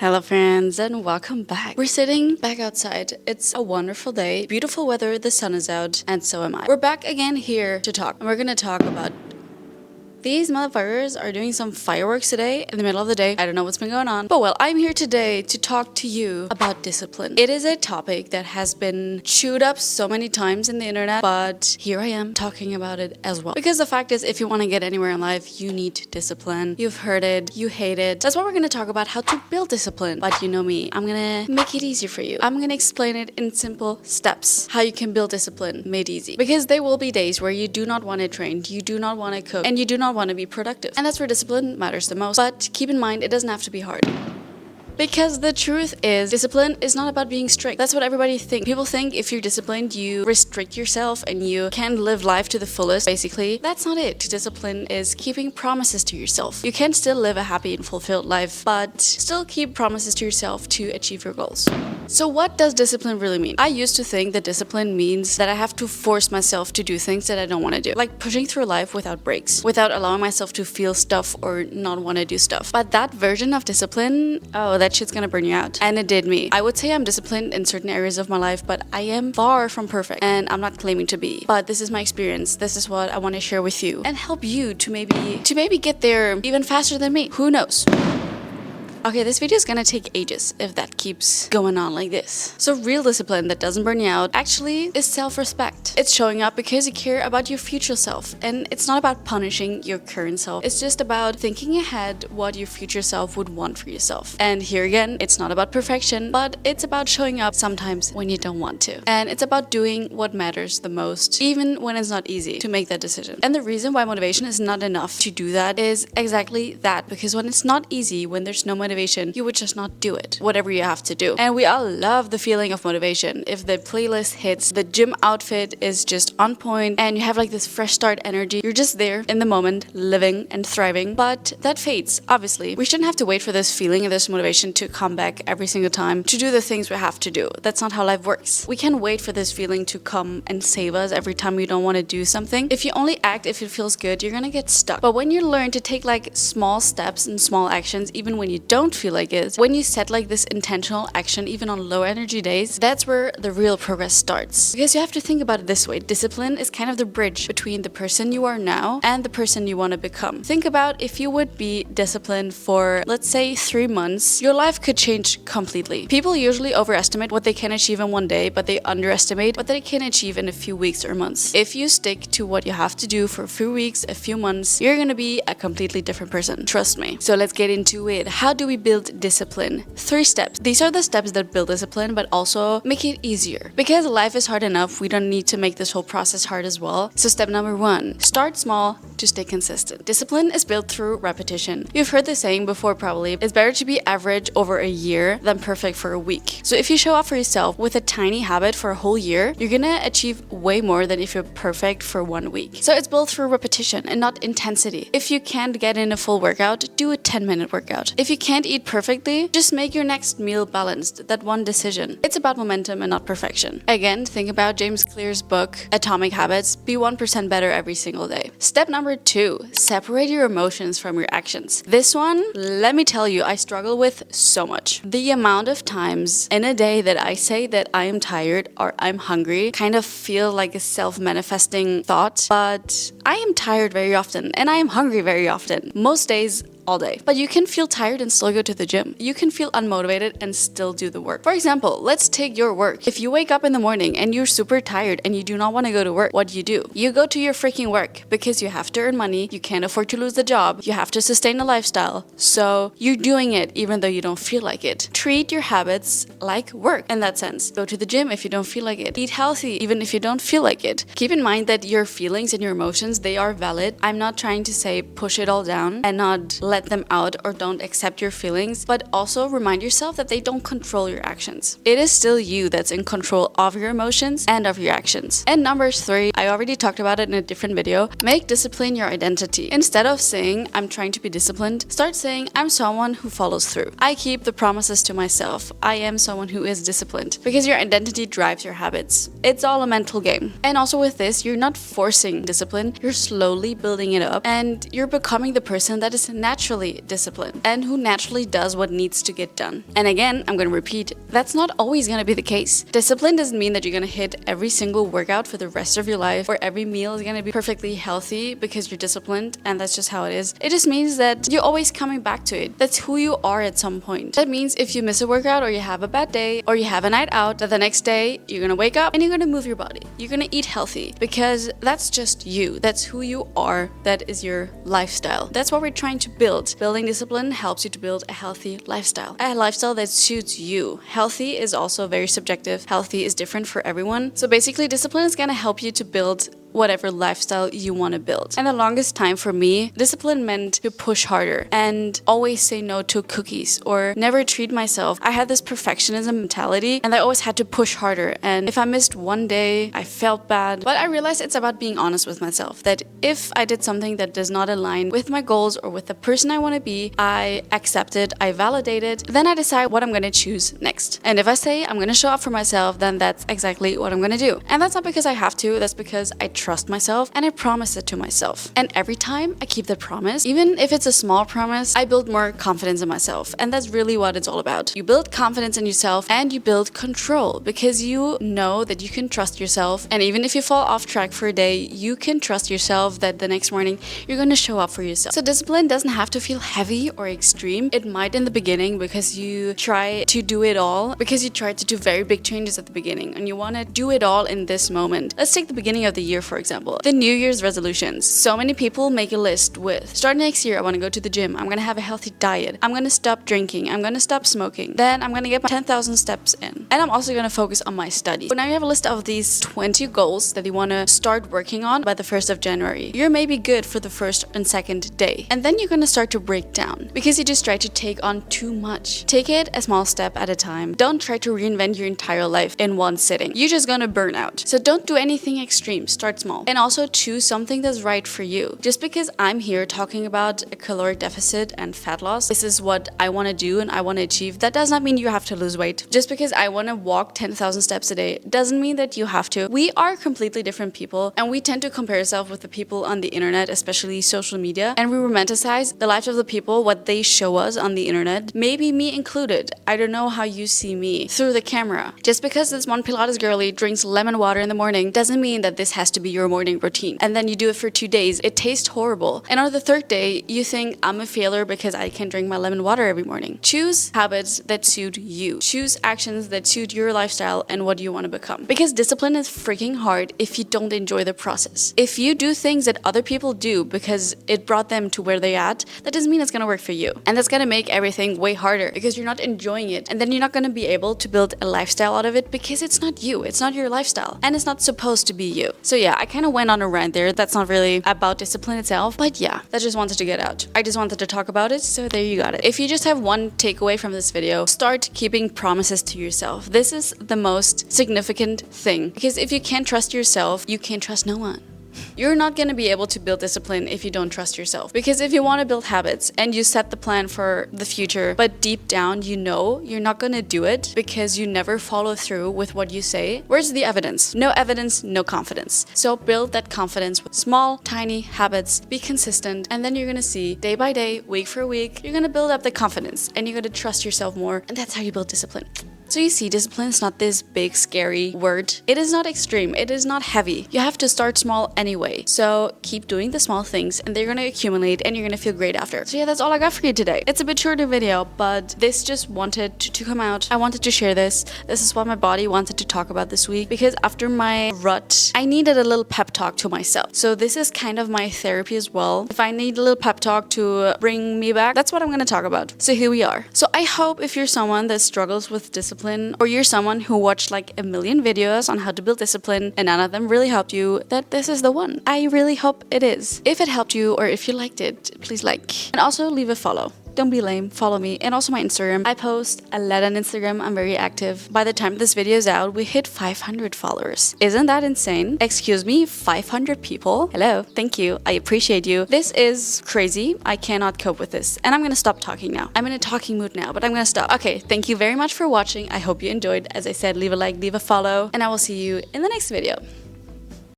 Hello friends and welcome back. We're sitting back outside. It's a wonderful day, beautiful weather, the sun is out, and so am I. We're back again here to talk, and we're gonna talk about these motherfuckers are doing some fireworks today in the middle of the day. I don't know what's been going on. But well, I'm here today to talk to you about discipline. It is a topic that has been chewed up so many times in the internet, but here I am talking about it as well. Because the fact is, if you want to get anywhere in life, you need discipline. You've heard it, you hate it. That's why we're going to talk about how to build discipline. But you know me, I'm going to make it easier for you. I'm going to explain it in simple steps, how you can build discipline made easy. Because there will be days where you do not want to train, you do not want to cook, and you do not want to be productive. And that's where discipline matters the most. But keep in mind, it doesn't have to be hard. Because the truth is, discipline is not about being strict. That's what everybody thinks. People think if you're disciplined, you restrict yourself and you can't live life to the fullest, basically. That's not it. Discipline is keeping promises to yourself. You can still live a happy and fulfilled life, but still keep promises to yourself to achieve your goals. So what does discipline really mean? I used to think that discipline means that I have to force myself to do things that I don't want to do. Like pushing through life without breaks, without allowing myself to feel stuff or not want to do stuff. But that version of discipline, that shit's gonna burn you out. And it did me. I would say I'm disciplined in certain areas of my life, but I am far from perfect. And I'm not claiming to be. But this is my experience. This is what I want to share with you and help you to maybe get there even faster than me. Who knows? Okay, this video is gonna take ages if that keeps going on like this. So real discipline that doesn't burn you out actually is self-respect. It's showing up because you care about your future self. And it's not about punishing your current self. It's just about thinking ahead what your future self would want for yourself. And here again, it's not about perfection, but it's about showing up sometimes when you don't want to. And it's about doing what matters the most, even when it's not easy to make that decision. And the reason why motivation is not enough to do that is exactly that. Because when it's not easy, when there's no motivation, you would just not do it, whatever you have to do. And we all love the feeling of motivation. If the playlist hits, the gym outfit is just on point, and you have like this fresh start energy, you're just there in the moment, living and thriving. But that fades, obviously. We shouldn't have to wait for this feeling of this motivation to come back every single time to do the things we have to do. That's not how life works. We can't wait for this feeling to come and save us every time we don't want to do something. If you only act if it feels good, you're gonna get stuck. But when you learn to take like small steps and small actions, even when you don't feel like it, when you set like this intentional action even on low energy days, that's where the real progress starts. Because you have to think about it this way: discipline is kind of the bridge between the person you are now and the person you want to become. Think about if you would be disciplined for, let's say, 3 months, your life could change completely. People usually overestimate what they can achieve in one day, but they underestimate what they can achieve in a few weeks or months. If you stick to what you have to do for a few weeks, a few months, you're gonna be a completely different person. Trust me. So let's get into it. How do we build discipline? 3 steps. These are the steps that build discipline, but also make it easier. Because life is hard enough, we don't need to make this whole process hard as well. So step number 1, start small to stay consistent. Discipline is built through repetition. You've heard the saying before probably, it's better to be average over a year than perfect for a week. So if you show up for yourself with a tiny habit for a whole year, you're gonna achieve way more than if you're perfect for 1 week. So it's built through repetition and not intensity. If you can't get in a full workout, do a 10-minute workout. If you can't eat perfectly, just make your next meal balanced. That one decision. It's about momentum and not perfection. Again, think about James Clear's book, Atomic Habits. Be 1% better every single day. Step number 2, separate your emotions from your actions. This one, let me tell you, I struggle with so much. The amount of times in a day that I say that I am tired or I'm hungry kind of feel like a self-manifesting thought, but I am tired very often and I am hungry very often. Most days, all day. But you can feel tired and still go to the gym. You can feel unmotivated and still do the work. For example, let's take your work. If you wake up in the morning and you're super tired and you do not want to go to work, what do? You go to your freaking work because you have to earn money, you can't afford to lose the job, you have to sustain a lifestyle. So you're doing it even though you don't feel like it. Treat your habits like work in that sense. Go to the gym if you don't feel like it. Eat healthy even if you don't feel like it. Keep in mind that your feelings and your emotions, they are valid. I'm not trying to say push it all down and not let them out or don't accept your feelings, but also remind yourself that they don't control your actions. It is still you that's in control of your emotions and of your actions. And number 3, I already talked about it in a different video, make discipline your identity. Instead of saying, I'm trying to be disciplined, start saying, I'm someone who follows through. I keep the promises to myself. I am someone who is disciplined. Because your identity drives your habits. It's all a mental game. And also with this, you're not forcing discipline, you're slowly building it up and you're becoming the person that is naturally naturally disciplined and who naturally does what needs to get done. And again, I'm gonna repeat, that's not always gonna be the case. Discipline doesn't mean that you're gonna hit every single workout for the rest of your life or every meal is gonna be perfectly healthy because you're disciplined and that's just how it is. It just means that you're always coming back to it. That's who you are at some point. That means if you miss a workout or you have a bad day or you have a night out, that the next day you're gonna wake up and you're gonna move your body. You're gonna eat healthy because that's just you. That's who you are. That is your lifestyle. That's what we're trying to build. Building discipline helps you to build a healthy lifestyle. A lifestyle that suits you. Healthy is also very subjective. Healthy is different for everyone. So basically, discipline is gonna help you to build whatever lifestyle you want to build. And the longest time for me, discipline meant to push harder and always say no to cookies or never treat myself. I had this perfectionism mentality and I always had to push harder. And if I missed one day, I felt bad. But I realized it's about being honest with myself, that if I did something that does not align with my goals or with the person I want to be, I accept it, I validate it, then I decide what I'm going to choose next. And if I say I'm going to show up for myself, then that's exactly what I'm going to do. And that's not because I have to, that's because I trust myself and I promise it to myself. And every time I keep the promise, even if it's a small promise, I build more confidence in myself. And that's really what it's all about. You build confidence in yourself and you build control because you know that you can trust yourself. And even if you fall off track for a day, you can trust yourself that the next morning you're going to show up for yourself. So discipline doesn't have to feel heavy or extreme. It might in the beginning because you try to do it all, because you try to do very big changes at the beginning and you want to do it all in this moment. Let's take the beginning of the year, for example. The New Year's resolutions. So many people make a list with, start next year, I want to go to the gym. I'm going to have a healthy diet. I'm going to stop drinking. I'm going to stop smoking. Then I'm going to get my 10,000 steps in. And I'm also going to focus on my studies. So now you have a list of these 20 goals that you want to start working on by the 1st of January. You're maybe good for the first and second day. And then you're going to start to break down because you just try to take on too much. Take it a small step at a time. Don't try to reinvent your entire life in one sitting. You're just going to burn out. So don't do anything extreme. Start small. And also choose something that's right for you. Just because I'm here talking about a caloric deficit and fat loss, this is what I want to do and I want to achieve, that does not mean you have to lose weight. Just because I want to walk 10,000 steps a day doesn't mean that you have to. We are completely different people and we tend to compare ourselves with the people on the internet, especially social media, and we romanticize the lives of the people, what they show us on the internet, maybe me included. I don't know how you see me through the camera. Just because this one Pilates girlie drinks lemon water in the morning doesn't mean that this has to be your morning routine. And then you do it for 2 days, it tastes horrible. And on the 3rd day, you think I'm a failure because I can drink my lemon water every morning. Choose habits that suit you. Choose actions that suit your lifestyle and what you want to become. Because discipline is freaking hard if you don't enjoy the process. If you do things that other people do because it brought them to where they're at, that doesn't mean it's going to work for you. And that's going to make everything way harder because you're not enjoying it. And then you're not going to be able to build a lifestyle out of it because it's not you. It's not your lifestyle. And it's not supposed to be you. So yeah, I kind of went on a rant there. That's not really about discipline itself, but yeah, I just wanted to get out. I just wanted to talk about it, so there you got it. If you just have one takeaway from this video, start keeping promises to yourself. This is the most significant thing, because if you can't trust yourself, you can't trust no one. You're not going to be able to build discipline if you don't trust yourself. Because if you want to build habits and you set the plan for the future, but deep down you know you're not going to do it because you never follow through with what you say, where's the evidence? No evidence, no confidence. So build that confidence with small, tiny habits, be consistent, and then you're going to see day by day, week for week, you're going to build up the confidence and you're going to trust yourself more. And that's how you build discipline. So you see, discipline is not this big, scary word. It is not extreme. It is not heavy. You have to start small anyway. So keep doing the small things and they're going to accumulate and you're going to feel great after. So yeah, that's all I got for you today. It's a bit shorter video, but this just wanted to come out. I wanted to share this. This is what my body wanted to talk about this week because after my rut, I needed a little pep talk to myself. So this is kind of my therapy as well. If I need a little pep talk to bring me back, that's what I'm going to talk about. So here we are. So I hope if you're someone that struggles with discipline, or you're someone who watched like a million videos on how to build discipline and none of them really helped you, that this is the one. I really hope it is. If it helped you or if you liked it, please like. And also leave a follow. Don't be lame, follow me, and also my Instagram. I post a lot on Instagram, I'm very active. By the time this video is out, we hit 500 followers. Isn't that insane? Excuse me, 500 people? Hello, thank you, I appreciate you. This is crazy, I cannot cope with this. And I'm gonna stop talking now. I'm in a talking mood now, but I'm gonna stop. Okay, thank you very much for watching. I hope you enjoyed. As I said, leave a like, leave a follow, and I will see you in the next video.